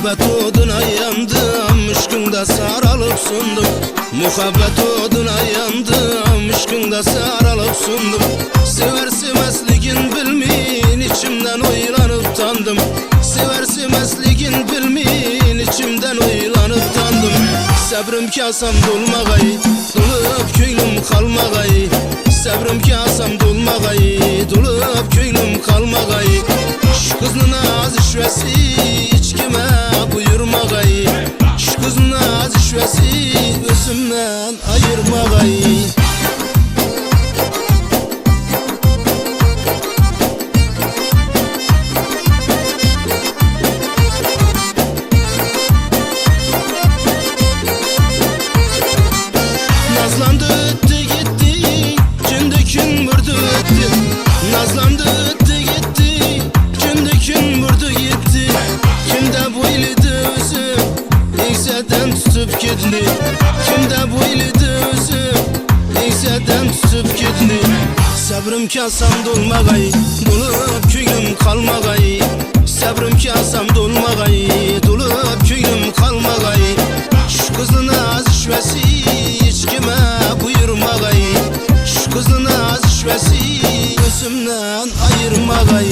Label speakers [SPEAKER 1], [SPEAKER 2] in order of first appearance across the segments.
[SPEAKER 1] Muhabbet oduna yandım, aşkında sarılıp sundum. Muhabbet oduna yandım, aşkında sarılıp sundum. Sever sevmezligin bilmeyin, içimden oylanıp tandım. Sever sevmezligin bilmeyin, içimden oylanıp tandım. Sabrım kasam dolmagay, dolup köylüm kalmagay. Sabrım kasam dolmagay, dolup köylüm kalmagay. Şu kızın ağzı şüvesi hiç kime buyurmagay. Şu kızın ağzı şüvesi özümden ayırmagay. Nazlandı öttü gitti, gündükün vurdu öttü. Nazlandı öttü gitti, gündükün vurdu gitti. Kimde bu ilidi özü, enseden tutup gitti. Kimde bu ilidi özü, enseden tutup gitti. Sabrım kasam dolmagay, dolup köylüm kalmagay. Sabrım kasam dolmagay, dolup köylüm kalmagay. Şu kızın ağzı şüvesi hiç kime buyurmagay. Şu kızın ağzı şüvesi özümden ayırmagay.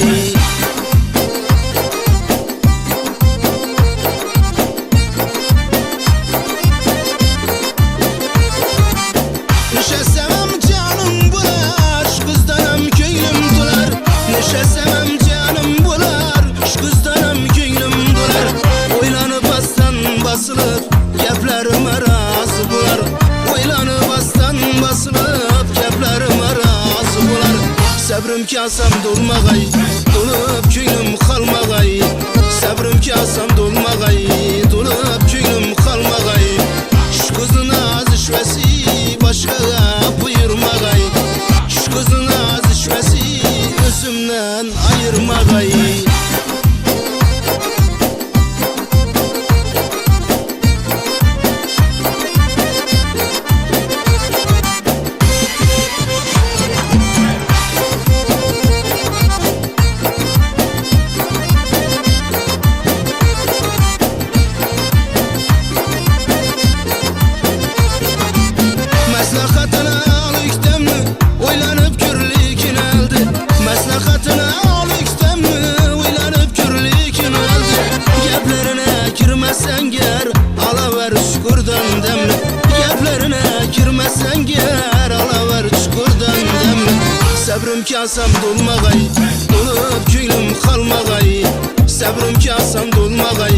[SPEAKER 1] Neşe sevem canım bular, şu kızdanam köylüm dolar. Neşe sevem canım bular, şu kızdanam köylüm dolar. Oylanıp aslan basılıp geplerime razı bular. Oylanıp aslan basılıp geplerime razı bular. Sabrım kasam dolmagay, dolup köylüm kalmagay. Sabrım kasam dolmagay, dolup köylüm kalmagay. Şu kızın ağzı şüvesi başkaga buyurmagay. Şu kızın ağzı şüvesi özümden ayırmagay. Maslahatına al yüktemli, oylanıp körlüğün aldı. Maslahatına al yüktemli, oylanıp körlüğün aldı. Geplerine girmesen ger, alaver çukurdan demli. Geplerine girmesen ger, alaver çukurdan demli. Sabrım kasam dolmagay, dolup köylüm kalmagay. Sabrım kasam dolmagay,